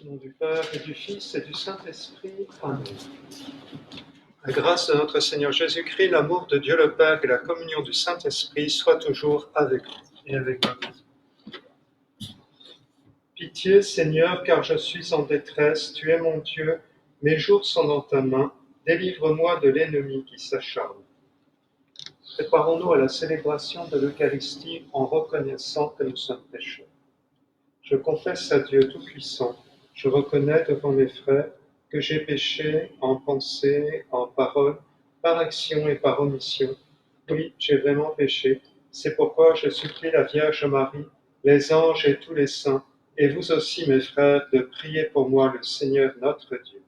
Au nom du Père et du Fils et du Saint-Esprit. Amen. La grâce de notre Seigneur Jésus-Christ, l'amour de Dieu le Père et la communion du Saint-Esprit soient toujours avec vous et avec vous. Pitié, Seigneur, car je suis en détresse. Tu es mon Dieu, mes jours sont dans ta main. Délivre-moi de l'ennemi qui s'acharne. Préparons-nous à la célébration de l'Eucharistie en reconnaissant que nous sommes pécheurs. Je confesse à Dieu Tout-Puissant, je reconnais devant mes frères que j'ai péché en pensée, en parole, par action et par omission. Oui, j'ai vraiment péché. C'est pourquoi je supplie la Vierge Marie, les anges et tous les saints, et vous aussi, mes frères, de prier pour moi le Seigneur notre Dieu.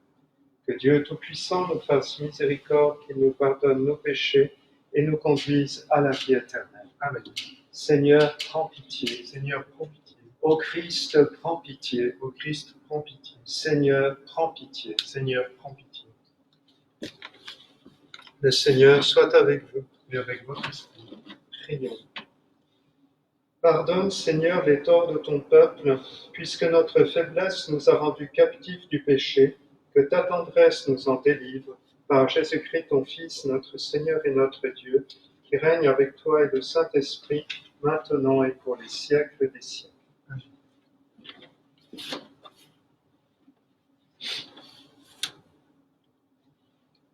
Que Dieu Tout-Puissant nous fasse miséricorde, qu'il nous pardonne nos péchés et nous conduise à la vie éternelle. Amen. Seigneur, prends pitié. Seigneur, prends pitié. Ô Christ, prends pitié. Ô Christ, prends pitié. Seigneur, prends pitié. Seigneur, prends pitié. Le Seigneur soit avec vous et avec votre esprit. Prions. Pardonne, Seigneur, les torts de ton peuple, puisque notre faiblesse nous a rendus captifs du péché, que ta tendresse nous en délivre, par Jésus-Christ, ton Fils, notre Seigneur et notre Dieu, qui règne avec toi et le Saint-Esprit, maintenant et pour les siècles des siècles.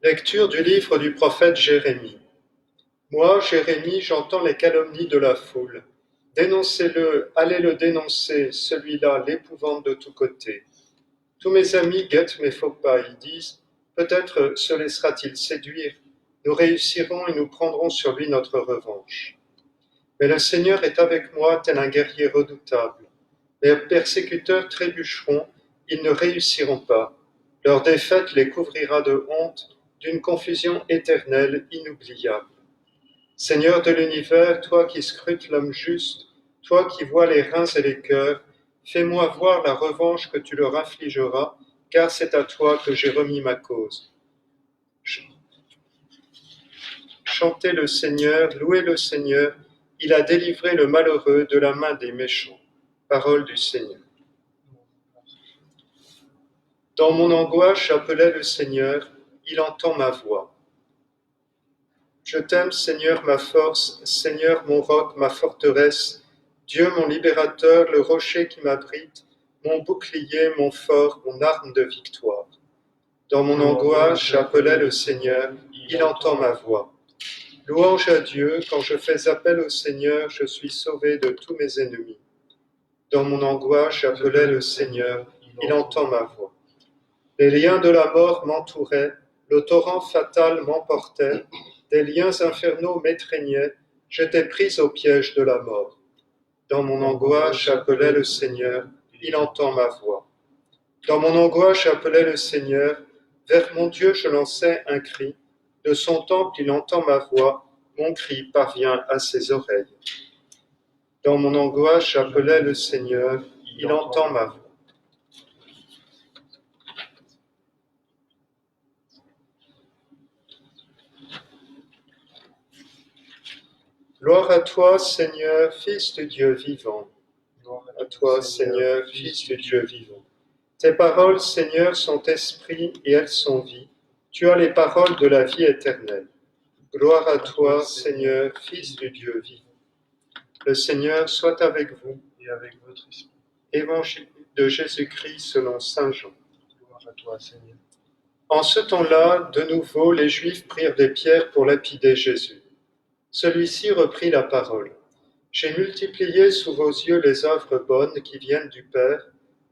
Lecture du livre du prophète Jérémie. Moi, Jérémie, j'entends les calomnies de la foule. Dénoncez-le, allez le dénoncer, celui-là l'épouvante de tous côtés. Tous mes amis guettent mes faux pas, ils disent, peut-être se laissera-t-il séduire, nous réussirons et nous prendrons sur lui notre revanche. Mais le Seigneur est avec moi tel un guerrier redoutable. Les persécuteurs trébucheront, ils ne réussiront pas. Leur défaite les couvrira de honte, d'une confusion éternelle, inoubliable. Seigneur de l'univers, toi qui scrutes l'homme juste, toi qui vois les reins et les cœurs, fais-moi voir la revanche que tu leur infligeras, car c'est à toi que j'ai remis ma cause. Chantez le Seigneur, louez le Seigneur, il a délivré le malheureux de la main des méchants. Parole du Seigneur. Dans mon angoisse, j'appelais le Seigneur, il entend ma voix. Je t'aime, Seigneur, ma force, Seigneur, mon roc, ma forteresse, Dieu, mon libérateur, le rocher qui m'abrite, mon bouclier, mon fort, mon arme de victoire. Dans mon angoisse, j'appelais le Seigneur, il entend ma voix. Louange à Dieu, quand je fais appel au Seigneur, je suis sauvé de tous mes ennemis. Dans mon angoisse, j'appelais le Seigneur, il entend ma voix. Les liens de la mort m'entouraient, le torrent fatal m'emportait, des liens infernaux m'étreignaient, j'étais pris au piège de la mort. Dans mon angoisse, j'appelais le Seigneur, il entend ma voix. Dans mon angoisse, j'appelais le Seigneur, vers mon Dieu je lançais un cri, de son temple il entend ma voix, mon cri parvient à ses oreilles. Dans mon angoisse, j'appelais le Seigneur, il entend ma voix. Gloire à toi, Seigneur, Fils de Dieu vivant. Gloire à toi, Seigneur, Fils de Dieu vivant. Tes paroles, Seigneur, sont esprit et elles sont vie. Tu as les paroles de la vie éternelle. Gloire à toi, Seigneur, Fils de Dieu vivant. Le Seigneur soit avec vous et avec votre esprit. Évangile de Jésus-Christ selon saint Jean. Gloire à toi, Seigneur. En ce temps-là, de nouveau, les Juifs prirent des pierres pour lapider Jésus. Celui-ci reprit la parole. J'ai multiplié sous vos yeux les œuvres bonnes qui viennent du Père.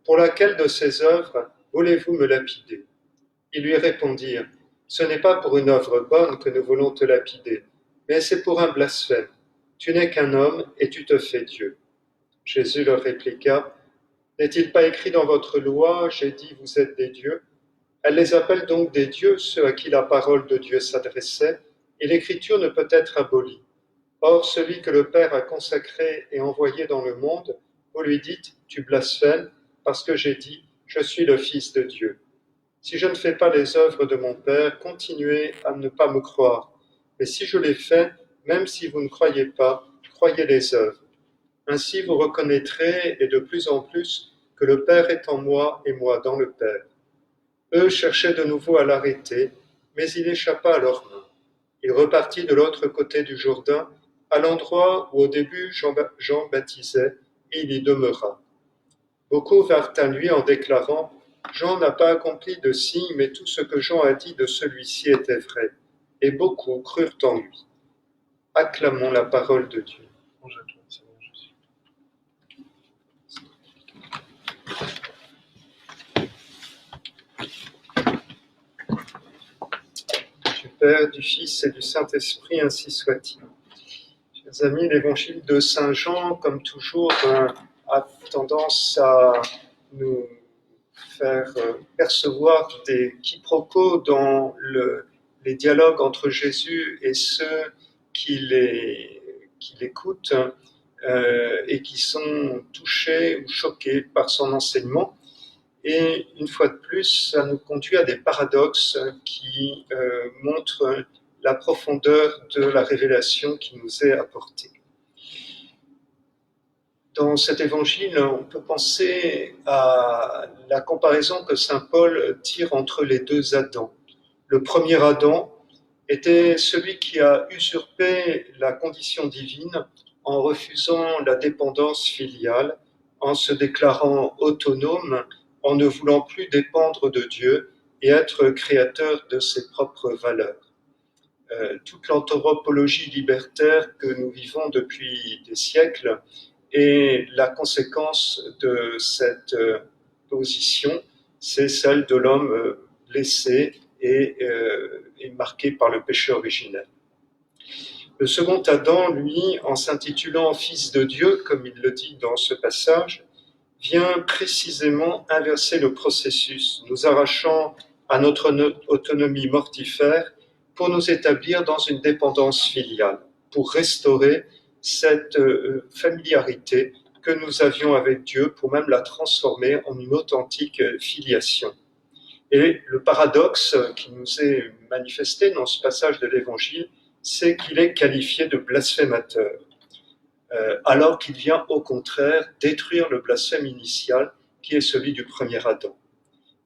Pour laquelle de ces œuvres voulez-vous me lapider ? Ils lui répondirent, ce n'est pas pour une œuvre bonne que nous voulons te lapider, mais c'est pour un blasphème. Tu n'es qu'un homme et tu te fais Dieu. Jésus leur répliqua, n'est-il pas écrit dans votre loi, j'ai dit vous êtes des dieux ? Elle les appelle donc des dieux, ceux à qui la parole de Dieu s'adressait, et l'écriture ne peut être abolie. Or, celui que le Père a consacré et envoyé dans le monde, vous lui dites, tu blasphèmes, parce que j'ai dit, je suis le Fils de Dieu. Si je ne fais pas les œuvres de mon Père, continuez à ne pas me croire. Mais si je les fais, même si vous ne croyez pas, croyez les œuvres. Ainsi vous reconnaîtrez, et de plus en plus, que le Père est en moi et moi dans le Père. Eux cherchaient de nouveau à l'arrêter, mais il échappa à leurs mains. Il repartit de l'autre côté du Jourdain, à l'endroit où au début Jean baptisait, et il y demeura. Beaucoup vinrent à lui en déclarant: Jean n'a pas accompli de signe, mais tout ce que Jean a dit de celui-ci était vrai. Et beaucoup crurent en lui. Acclamons la parole de Dieu. Du Père, du Fils et du Saint-Esprit, ainsi soit-il. Chers amis, l'évangile de Saint Jean, comme toujours, a tendance à nous faire percevoir des quiproquos dans les dialogues entre Jésus et ceux qui l'écoutent et qui sont touchés ou choqués par son enseignement. Et une fois de plus, ça nous conduit à des paradoxes qui montrent la profondeur de la révélation qui nous est apportée. Dans cet évangile, on peut penser à la comparaison que saint Paul tire entre les deux Adams. Le premier Adam était celui qui a usurpé la condition divine en refusant la dépendance filiale, en se déclarant autonome, en ne voulant plus dépendre de Dieu et être créateur de ses propres valeurs. Toute l'anthropologie libertaire que nous vivons depuis des siècles est la conséquence de cette position, c'est celle de l'homme blessé et marqué par le péché originel. Le second Adam, lui, en s'intitulant Fils de Dieu, comme il le dit dans ce passage, vient précisément inverser le processus, nous arrachant à notre autonomie mortifère pour nous établir dans une dépendance filiale, pour restaurer cette familiarité que nous avions avec Dieu, pour même la transformer en une authentique filiation. Et le paradoxe qui nous est manifesté dans ce passage de l'Évangile, c'est qu'il est qualifié de blasphémateur, alors qu'il vient au contraire détruire le blasphème initial qui est celui du premier Adam.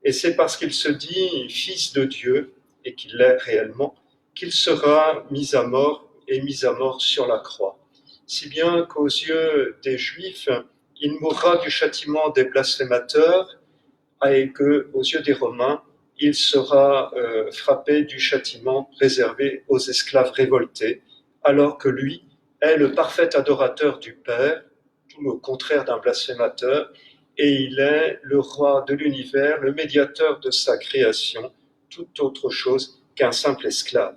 Et c'est parce qu'il se dit fils de Dieu, et qu'il l'est réellement, qu'il sera mis à mort et mis à mort sur la croix. Si bien qu'aux yeux des Juifs, il mourra du châtiment des blasphémateurs, et qu'aux yeux des Romains, il sera frappé du châtiment réservé aux esclaves révoltés, alors que lui est le parfait adorateur du Père, tout le contraire d'un blasphémateur, et il est le roi de l'univers, le médiateur de sa création, tout autre chose qu'un simple esclave.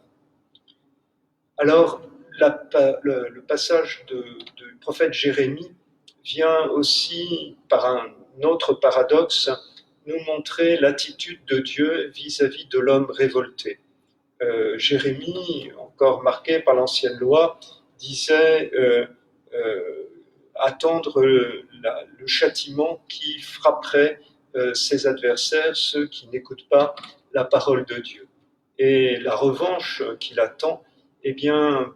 Alors, le passage du prophète Jérémie vient aussi, par un autre paradoxe, nous montrer l'attitude de Dieu vis-à-vis de l'homme révolté. Jérémie, encore marqué par l'ancienne loi, disait attendre le châtiment qui frapperait ses adversaires, ceux qui n'écoutent pas la parole de Dieu. Et la revanche qu'il attend, eh bien,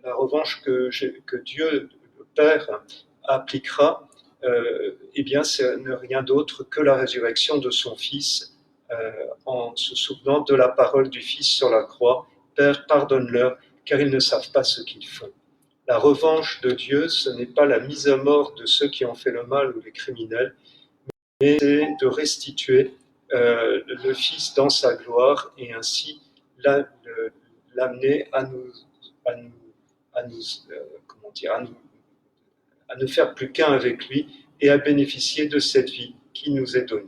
la revanche que Dieu, le Père, appliquera, eh bien, c'est rien d'autre que la résurrection de son Fils, en se souvenant de la parole du Fils sur la croix. Père, pardonne-leur, car ils ne savent pas ce qu'ils font. La revanche de Dieu, ce n'est pas la mise à mort de ceux qui ont fait le mal ou les criminels, mais c'est de restituer le Fils dans sa gloire et ainsi l'amener à ne faire plus qu'un avec lui et à bénéficier de cette vie qui nous est donnée.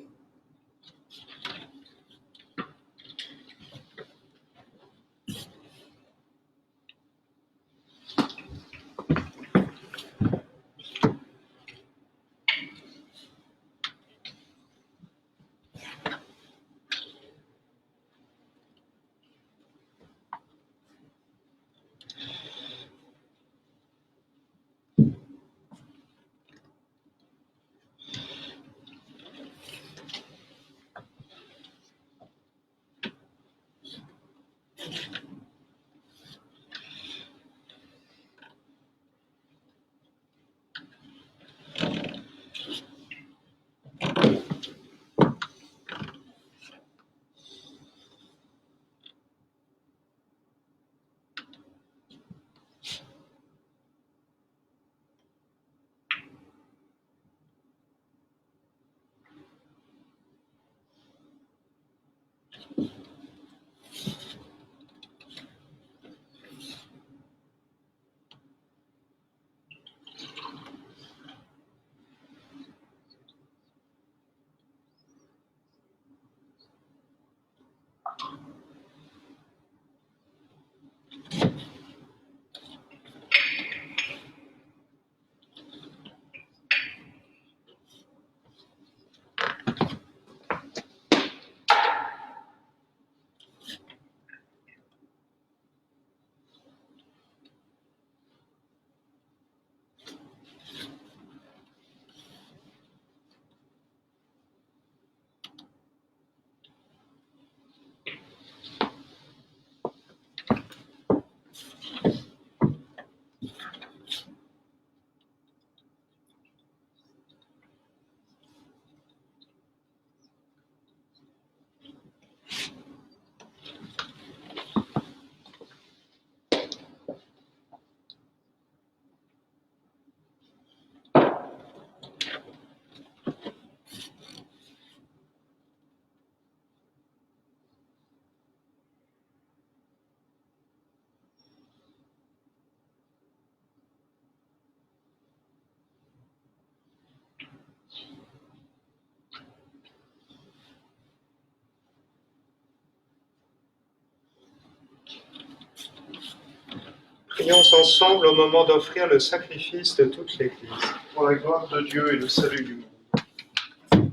Prions ensemble au moment d'offrir le sacrifice de toute l'Église. Pour la gloire de Dieu et le salut du monde.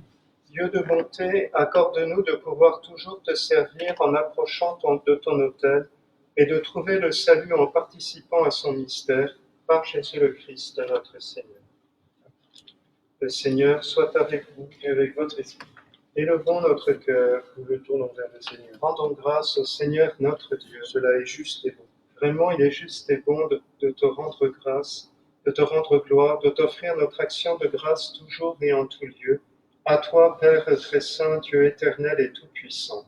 Dieu de bonté, accorde-nous de pouvoir toujours te servir en approchant de ton autel et de trouver le salut en participant à son mystère, par Jésus le Christ, notre Seigneur. Le Seigneur soit avec vous Et avec votre esprit, Élevons notre cœur, nous le tournons vers le Seigneur. rendons grâce au Seigneur notre Dieu. Cela est juste et bon. Vraiment, il est juste et bon de te rendre grâce, de te rendre gloire, de t'offrir notre action de grâce toujours et en tout lieu. À toi, Père très saint, Dieu éternel et tout-puissant.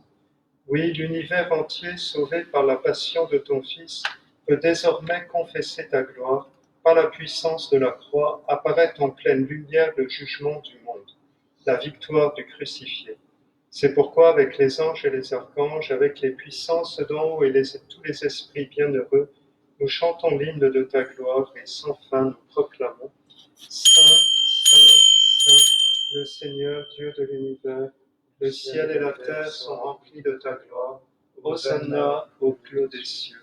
Oui, l'univers entier, sauvé par la passion de ton Fils, peut désormais confesser ta gloire. Par la puissance de la croix, apparaît en pleine lumière le jugement du monde, la victoire du crucifié. C'est pourquoi, avec les anges et les archanges, avec les puissances d'en haut et tous les esprits bienheureux, nous chantons l'hymne de ta gloire et sans fin nous proclamons Saint, Saint, Saint, le Seigneur Dieu de l'univers, le ciel et la terre sont remplis de ta gloire. Hosanna au plus haut des cieux.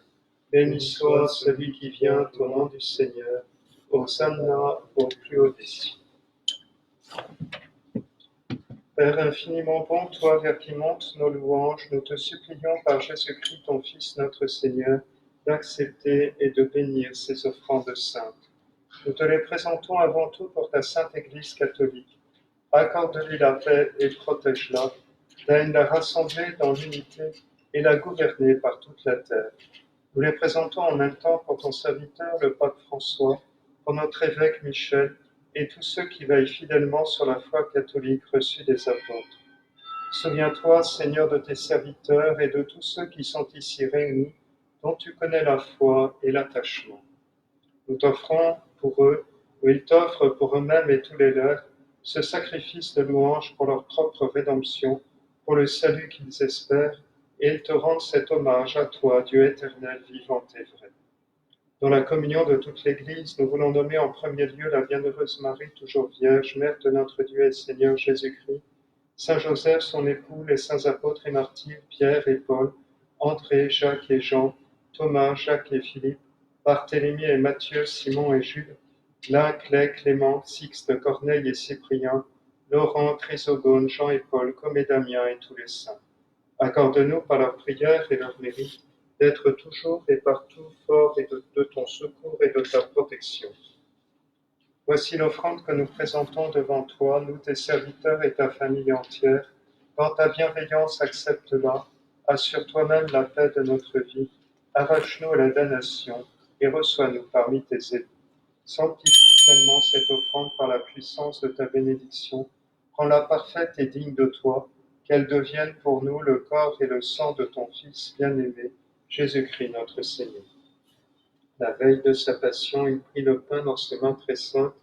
Béni soit celui qui vient au nom du Seigneur. Hosanna au plus haut des cieux. Père infiniment bon, toi vers qui montent nos louanges, nous te supplions par Jésus-Christ, ton Fils, notre Seigneur, d'accepter et de bénir ces offrandes saintes. Nous te les présentons avant tout pour ta sainte Église catholique. Accorde-lui la paix et protège-la, daigne la rassembler dans l'unité et la gouverner par toute la terre. Nous les présentons en même temps pour ton serviteur, le pape François, pour notre évêque Michel, et tous ceux qui veillent fidèlement sur la foi catholique reçue des apôtres. Souviens-toi, Seigneur, de tes serviteurs et de tous ceux qui sont ici réunis, dont tu connais la foi et l'attachement. Nous t'offrons pour eux, ou ils t'offrent pour eux-mêmes et tous les leurs, ce sacrifice de louange pour leur propre rédemption, pour le salut qu'ils espèrent, et ils te rendent cet hommage à toi, Dieu éternel, vivant et vrai. Dans la communion de toute l'Église, nous voulons nommer en premier lieu la bienheureuse Marie, toujours vierge, mère de notre Dieu et Seigneur Jésus-Christ, Saint Joseph, son époux, les saints apôtres et martyrs, Pierre et Paul, André, Jacques et Jean, Thomas, Jacques et Philippe, Barthélemy et Matthieu, Simon et Jules, Clay, Clément, Sixte, Corneille et Cyprien, Laurent, Chrysogone, Jean et Paul, comme et Damien et tous les saints. Accorde-nous par leur prière et leur mérite d'être toujours et partout forts et de ton secours et de ta protection. Voici l'offrande que nous présentons devant toi, nous tes serviteurs et ta famille entière. Dans ta bienveillance, accepte-la. Assure toi-même la paix de notre vie. Arrache-nous à la damnation et reçois-nous parmi tes élus. Sanctifie pleinement cette offrande par la puissance de ta bénédiction. Rends-la parfaite et digne de toi, qu'elle devienne pour nous le corps et le sang de ton Fils bien-aimé, Jésus-Christ notre Seigneur. La veille de sa passion, il prit le pain dans ses mains très saintes,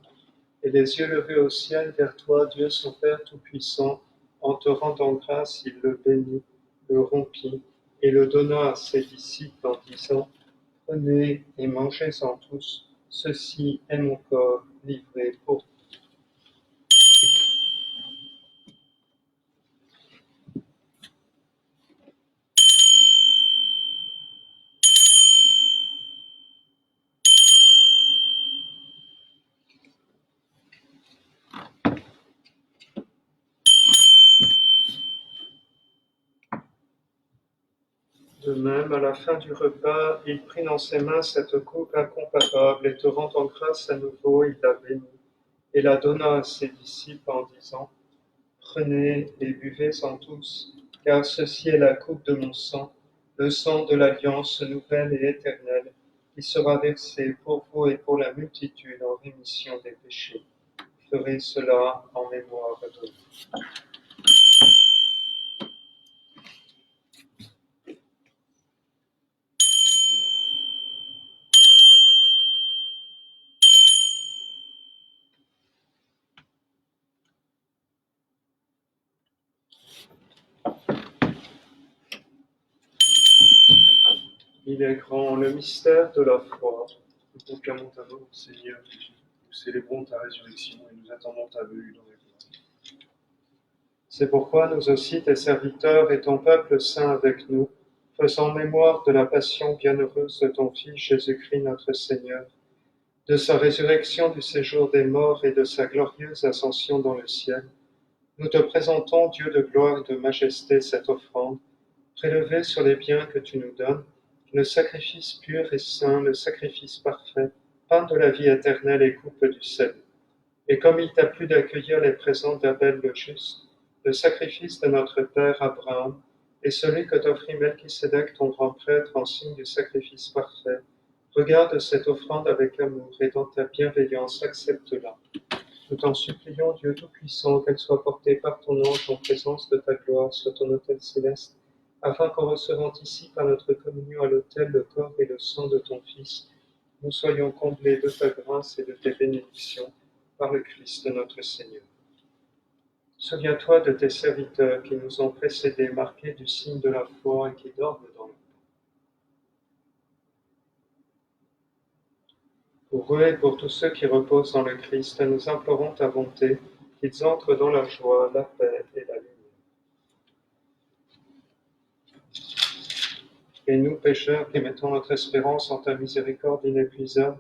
et les yeux levés au ciel vers toi, Dieu son Père Tout-Puissant, en te rendant grâce, il le bénit, le rompit, et le donna à ses disciples en disant, « Prenez et mangez-en tous, ceci est mon corps livré pour vous. » De même, à la fin du repas, il prit dans ses mains cette coupe incomparable et te rendant grâce à nouveau, il la bénit et la donna à ses disciples en disant, « Prenez et buvez-en tous, car ceci est la coupe de mon sang, le sang de l'alliance nouvelle et éternelle, qui sera versé pour vous et pour la multitude en rémission des péchés. Ferez cela en mémoire de nous. » Il est grand, le mystère de la foi. Nous proclamons ta mort, Seigneur Jésus. Nous célébrons ta résurrection et nous attendons ta venue dans la gloire. C'est pourquoi nous aussi, tes serviteurs et ton peuple saint avec nous, faisant mémoire de la passion bienheureuse de ton Fils Jésus-Christ notre Seigneur, de sa résurrection du séjour des morts et de sa glorieuse ascension dans le ciel, nous te présentons, Dieu de gloire et de majesté, cette offrande, prélevée sur les biens que tu nous donnes, le sacrifice pur et saint, le sacrifice parfait, pain de la vie éternelle et coupe du salut. Et comme il t'a plu d'accueillir les présents d'Abel le juste, le sacrifice de notre père Abraham, et celui que t'offrit Melchisédek ton grand prêtre en signe du sacrifice parfait, regarde cette offrande avec amour et dans ta bienveillance accepte-la. Nous t'en supplions, Dieu Tout-Puissant, qu'elle soit portée par ton ange en présence de ta gloire sur ton autel céleste, afin qu'en recevant ici par notre communion à l'autel le corps et le sang de ton Fils, nous soyons comblés de ta grâce et de tes bénédictions par le Christ notre Seigneur. Souviens-toi de tes serviteurs qui nous ont précédés, marqués du signe de la foi et qui dorment dans la paix. Pour eux et pour tous ceux qui reposent en le Christ, nous implorons ta bonté, qu'ils entrent dans la joie, la paix et la lumière. Et nous, pécheurs, qui mettons notre espérance en ta miséricorde inépuisable,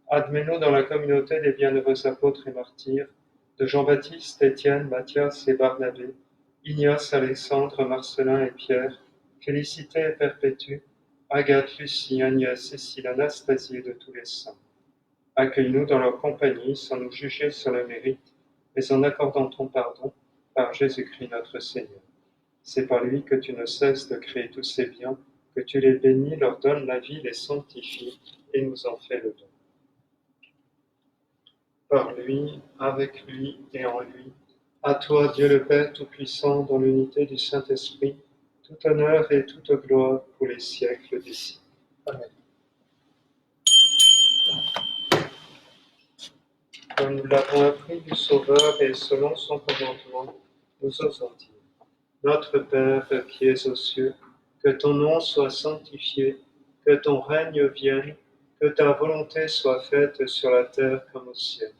admets-nous dans la communauté des bienheureux apôtres et martyrs, de Jean-Baptiste, Étienne, Matthias et Barnabé, Ignace, Alexandre, Marcelin et Pierre, Félicité et Perpétue, Agathe, Lucie, Agnès, Cécile, Anastasie et de tous les saints. Accueille-nous dans leur compagnie sans nous juger sur le mérite, mais en accordant ton pardon par Jésus-Christ notre Seigneur. C'est par lui que tu ne cesses de créer tous ces biens, que tu les bénis, leur donnes la vie, les sanctifies et nous en fais le don. Par lui, avec lui et en lui, à toi, Dieu le Père Tout-Puissant, dans l'unité du Saint-Esprit, tout honneur et toute gloire pour les siècles des siècles. Amen. Comme nous l'avons appris du Sauveur et selon son commandement, nous osons dire: Notre Père qui es aux cieux, que ton nom soit sanctifié, que ton règne vienne, que ta volonté soit faite sur la terre comme au ciel.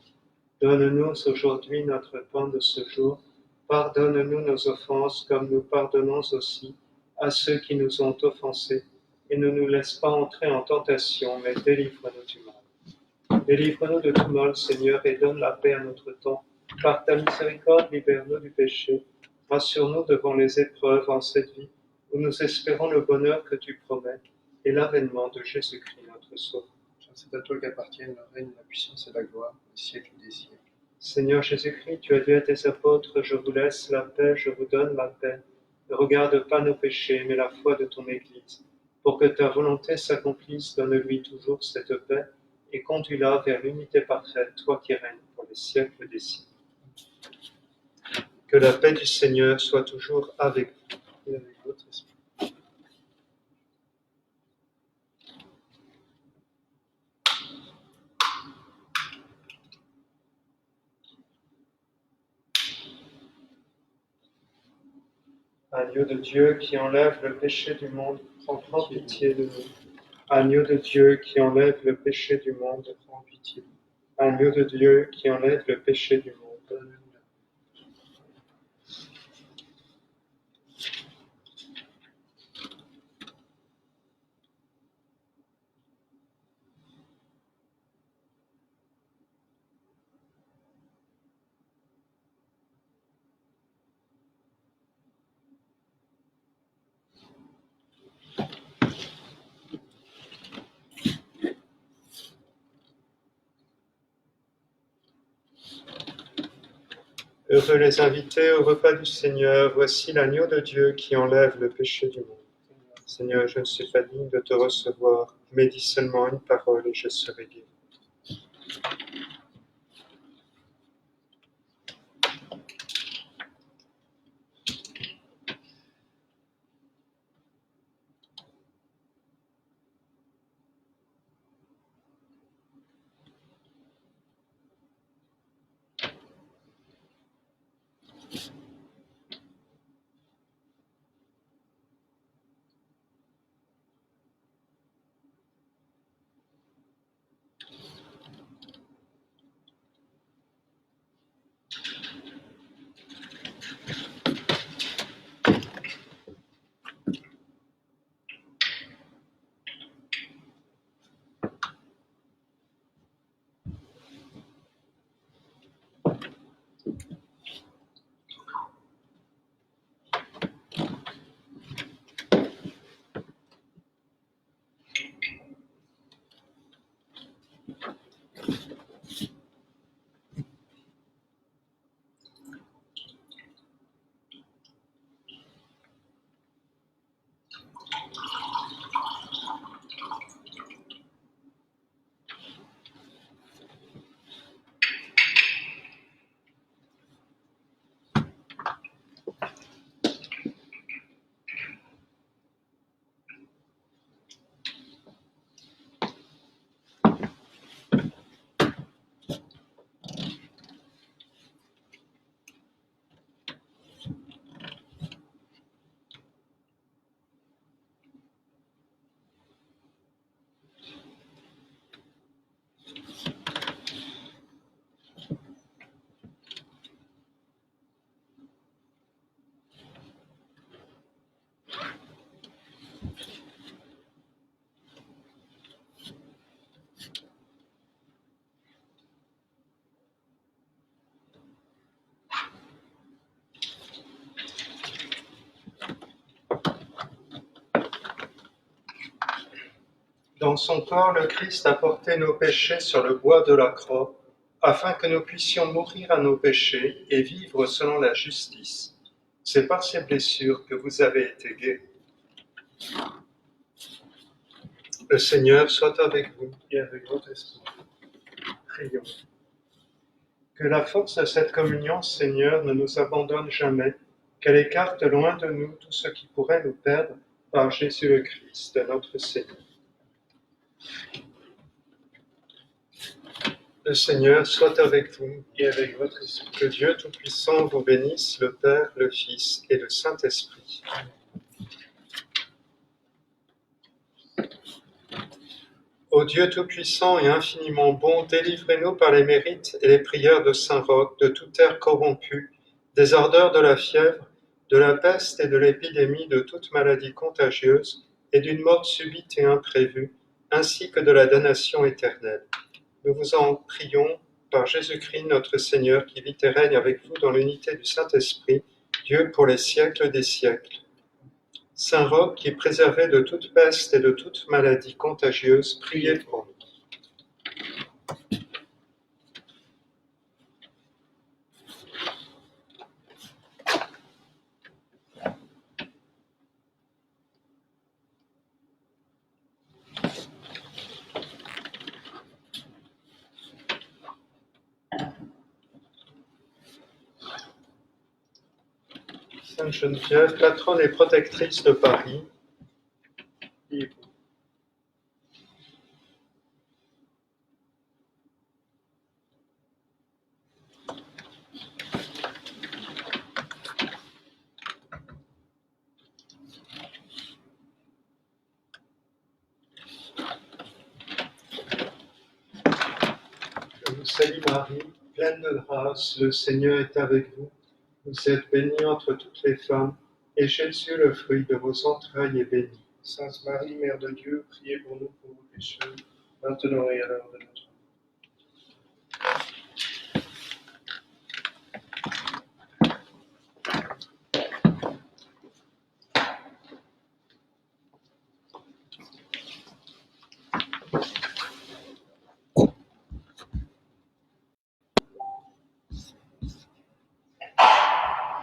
Donne-nous aujourd'hui notre pain de ce jour. Pardonne-nous nos offenses comme nous pardonnons aussi à ceux qui nous ont offensés. Et ne nous laisse pas entrer en tentation, mais délivre-nous du mal. Délivre-nous de tout mal, Seigneur, et donne la paix à notre temps. Par ta miséricorde, libère-nous du péché. Rassure-nous devant les épreuves en cette vie, où nous espérons le bonheur que tu promets et l'avènement de Jésus-Christ, notre Sauveur. C'est à toi qu'appartiennent le règne, la puissance et la gloire, les siècles des siècles. Seigneur Jésus-Christ, tu as dit à tes apôtres: Je vous laisse la paix, je vous donne la paix. Ne regarde pas nos péchés, mais la foi de ton Église. Pour que ta volonté s'accomplisse, donne-lui toujours cette paix et conduis-la vers l'unité parfaite, toi qui règnes pour les siècles des siècles. Que la paix du Seigneur soit toujours avec vous Et avec votre esprit. Agneau de Dieu qui enlève le péché du monde, prends pitié de nous. Agneau de Dieu qui enlève le péché du monde, prends pitié de nous. Agneau de Dieu qui enlève le péché du monde, donne-nous la paix. Heureux les invités au repas du Seigneur, voici l'agneau de Dieu qui enlève le péché du monde. Seigneur, je ne suis pas digne de te recevoir, mais dis seulement une parole et je serai guéri. Dans son corps, le Christ a porté nos péchés sur le bois de la croix, afin que nous puissions mourir à nos péchés et vivre selon la justice. C'est par ces blessures que vous avez été guéris. Le Seigneur soit avec vous. Et avec votre esprit. Prions. Que la force de cette communion, Seigneur, ne nous abandonne jamais, qu'elle écarte loin de nous tout ce qui pourrait nous perdre par Jésus le Christ, notre Seigneur. Le Seigneur soit avec vous. Et avec votre esprit. Que Dieu Tout-Puissant vous bénisse, le Père, le Fils et le Saint-Esprit. Ô Dieu Tout-Puissant et infiniment bon, délivrez-nous par les mérites et les prières de Saint Roch de toute terre corrompue, des ardeurs de la fièvre, de la peste et de l'épidémie, de toute maladie contagieuse et d'une mort subite et imprévue, ainsi que de la damnation éternelle. Nous vous en prions par Jésus-Christ notre Seigneur, qui vit et règne avec vous dans l'unité du Saint-Esprit, Dieu pour les siècles des siècles. Saint Roch, qui est préservé de toute peste et de toute maladie contagieuse, priez pour nous. Sainte Geneviève, patronne et protectrice de Paris, Priez pour nous. je vous salue Marie, pleine de grâce, le Seigneur est avec vous. Vous êtes bénie entre toutes les femmes, et Jésus, le fruit de vos entrailles, est béni. Sainte Marie, Mère de Dieu, priez pour nous pauvres pécheurs, maintenant et à l'heure de notre mort.